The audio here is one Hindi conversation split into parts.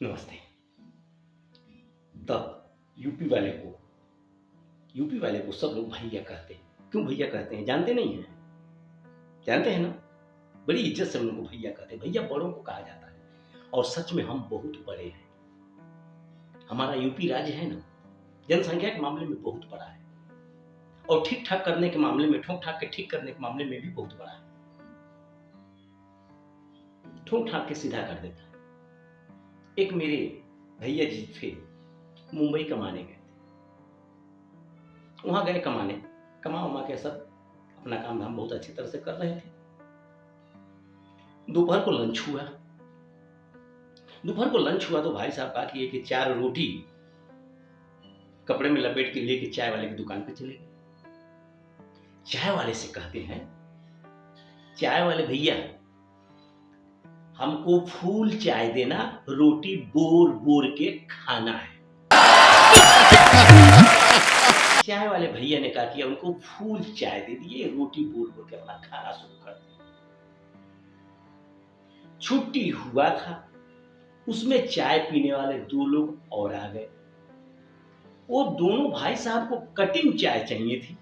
नमस्ते। यूपी वाले को यूपी वाले को सब लोग भैया कहते हैं। क्यों भैया कहते हैं जानते नहीं हैं? जानते हैं ना? बड़ी इज्जत से हम लोग को भैया कहते हैं। भैया बड़ों को कहा जाता है और सच में हम बहुत बड़े हैं। हमारा यूपी राज्य है ना, जनसंख्या के मामले में बहुत बड़ा है और ठीक ठाक करने के मामले में, ठोक ठाक के ठीक करने के मामले में भी बहुत बड़ा है। ठोक ठाक के सीधा कर देता है। एक मेरे भैया जी थे, मुंबई कमाने गए थे। वहां गए कमाने, कमा उमा के सब अपना काम धाम बहुत अच्छी तरह से कर रहे थे। दोपहर को लंच हुआ तो भाई साहब कहा कि 4 रोटी कपड़े में लपेट के लेके चाय वाले की दुकान पे चले गए। चाय वाले से कहते हैं, चाय वाले भैया हमको फूल चाय देना, रोटी बोर बोर के खाना है। चाय वाले भैया ने कहा कि उनको फूल चाय दे दिए, रोटी बोर बोर के अपना खाना शुरू कर दिया। छुट्टी हुआ था, उसमें चाय पीने वाले 2 लोग और आ गए। वो दोनों भाई साहब को कटिंग चाय चाहिए थी।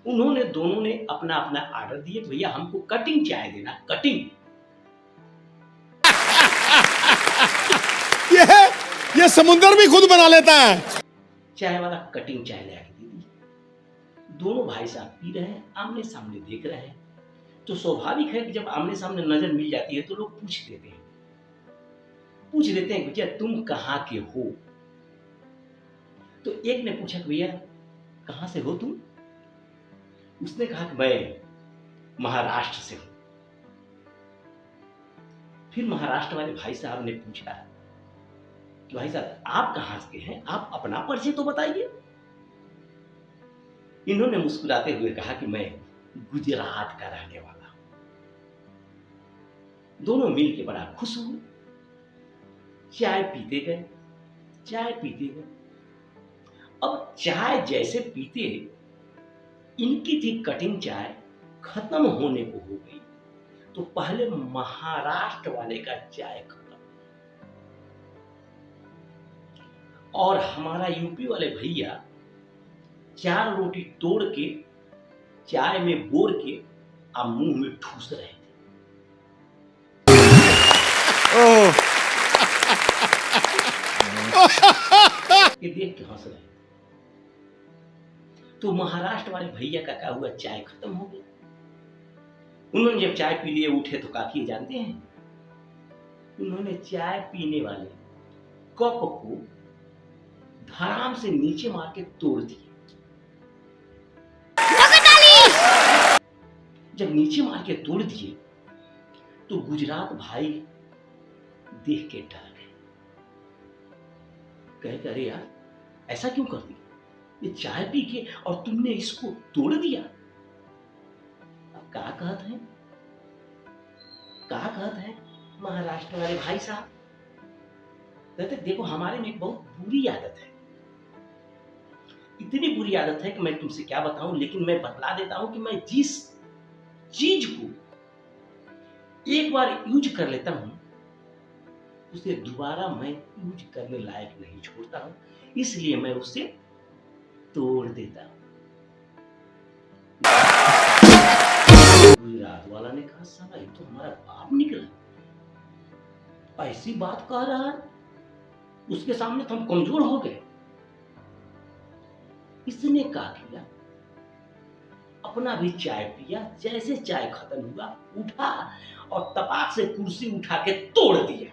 उन्होंने दोनों ने अपना अपना ऑर्डर दिए, भैया हमको कटिंग चाय देना, कटिंग। ये समुंदर भी खुद बना लेता है। चाय वाला कटिंग चाय ले आके दे दी। दोनों भाई साहब पी रहे हैं, आमने सामने देख रहे हैं। तो स्वाभाविक है कि जब आमने सामने नजर मिल जाती है तो लोग पूछ देते हैं भैया तुम कहाँ के हो? तो एक ने पूछा भैया कहां से हो तुम? उसने कहा कि मैं महाराष्ट्र से हूं। फिर महाराष्ट्र वाले भाई साहब ने पूछा कि भाई साहब आप कहां के हैं, आप अपना परिचय तो बताइए। इन्होंने मुस्कुराते हुए कहा कि मैं गुजरात का रहने वाला हूं। दोनों मिलके बड़ा खुश हुए। चाय पीते गए। अब चाय जैसे पीते, इनकी थी कटिंग चाय खत्म होने को हो गई, तो पहले महाराष्ट्र वाले का चाय खत्म और हमारा यूपी वाले भैया 4 रोटी तोड़ के चाय में बोर के अब मुंह में ठूस रहे थे। ये देख के हंस रहे थे। तो महाराष्ट्र वाले भैया का क्या हुआ, चाय खत्म हो गई। उन्होंने जब चाय पी लिए उठे तो क्या किए जानते हैं? उन्होंने चाय पीने वाले कप को धड़ाम से नीचे मार के तोड़ दिए। जब नीचे मार के तोड़ दिए तो गुजरात भाई देख के डर गए। कहे अरे यार ऐसा क्यों कर दिया, ये चाय पी के और तुमने इसको तोड़ दिया। अब क्या कहत है महाराष्ट्र वाले भाई साहब? कहते देखो हमारे में एक बहुत बुरी आदत है, इतनी बुरी आदत है कि मैं तुमसे क्या बताऊं, लेकिन मैं बतला देता हूं कि मैं जिस चीज को एक बार यूज कर लेता हूं उसे दोबारा मैं यूज करने लायक नहीं छोड़ता हूं, इसलिए मैं उसे तोड़ देता हूं। गुजरात वाला ने कहा साला ये तो हमारा बाप निकला, ऐसी बात कह रहा है, उसके सामने तो हम कमजोर हो गए। इसने क्या किया, अपना भी चाय पिया। जैसे चाय खत्म हुआ उठा और तपाक से कुर्सी उठा के तोड़ दिया।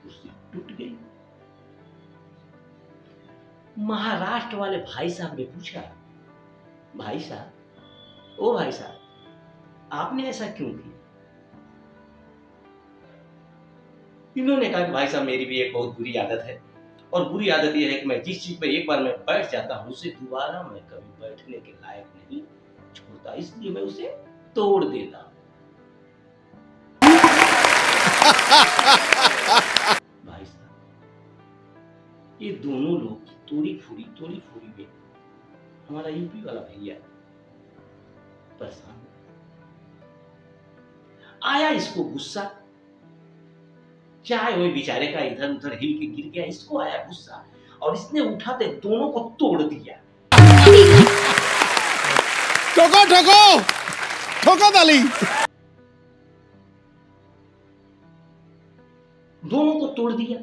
कुर्सी टूट गई। महाराष्ट्र वाले भाई साहब ने पूछा, भाई साहब, ओ भाई साहब, आपने ऐसा क्यों किया? इन्होंने कहा कि भाई साहब मेरी भी एक बहुत बुरी आदत है, और बुरी आदत यह है कि मैं जिस चीज पे एक बार मैं बैठ जाता हूं उसे दोबारा मैं कभी बैठने के लायक नहीं छोड़ता, इसलिए मैं उसे तोड़ देता हूं। भाई साहब ये दोनों लोग तोड़ी फूड़ी में हमारा यूपी वाला भैया परेशान हो। आया इसको गुस्सा, चाय वही बेचारे का इधर उधर हिल के गिर गया, इसको आया गुस्सा और इसने उठाते दोनों को तोड़ दिया। ठोको ठोको ठोको ताली। दोनों को तोड़ दिया।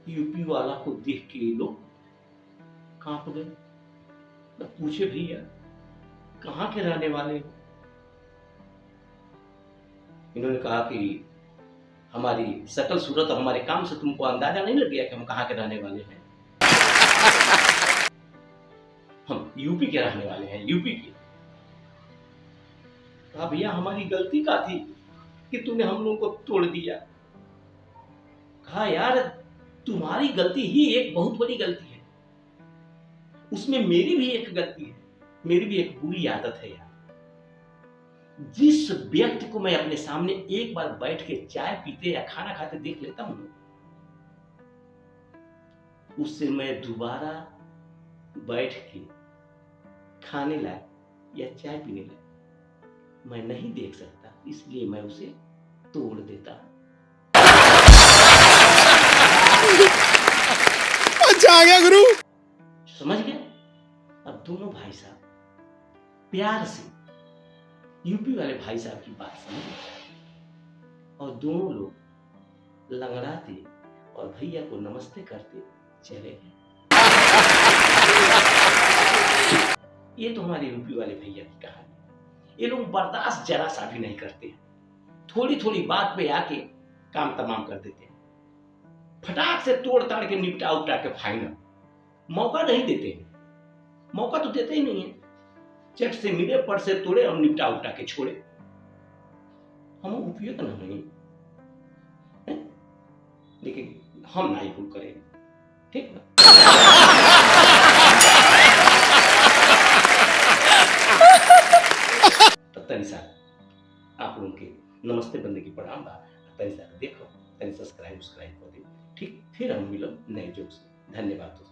यूपी वाला को देख के ये लोग कांप गए। तो पूछे भैया कहां के रहने वाले हो? इन्होंने कहा कि हमारी शकल सूरत और हमारे काम से तुमको अंदाजा नहीं लग गया कि हम कहां के रहने वाले हैं? हम यूपी के रहने वाले हैं, यूपी के। कहा भैया हमारी गलती क्या थी कि तूने हम लोगों को तोड़ दिया? कहा यार तुम्हारी गलती ही एक बहुत बड़ी गलती है, उसमें मेरी भी एक गलती है, मेरी भी एक बुरी आदत है यार। जिस व्यक्ति को मैं अपने सामने एक बार बैठ के चाय पीते या खाना खाते देख लेता हूं, उससे मैं दोबारा बैठ के खाने लायक या चाय पीने लायक मैं नहीं देख सकता, इसलिए मैं उसे तोड़ देता हूं। अच्छा आ गया गुरु। समझ गए? अब दोनों भाई साहब प्यार से यूपी वाले भाई साहब की बात समझ और दोनों लोग लंगड़ाते और भैया को नमस्ते करते चले गए। ये तो हमारे यूपी वाले भैया की कहानी। ये लोग बर्दाश्त जरा सा भी नहीं करते, थोड़ी थोड़ी बात पे आके काम तमाम कर देते हैं, फटाक से तोड़ ताड़ के निपटा उपटा के फाइनल। मौका नहीं देते हैं, मौका तो देते ही नहीं है, चट से मिले पट से तोड़े और निपटा उपटा के छोड़े। हम उपयोग न नहीं, लेकिन हम नहीं भूल करेंगे, ठीक ना? तो तनी सा आप लोगों के नमस्ते बंदे की प्रणाम बा, तनी सा देखो, तनी सब्सक्राइब कर दे, ठीक? फिर हम मिलो नए जोक से। धन्यवाद दोस्तों।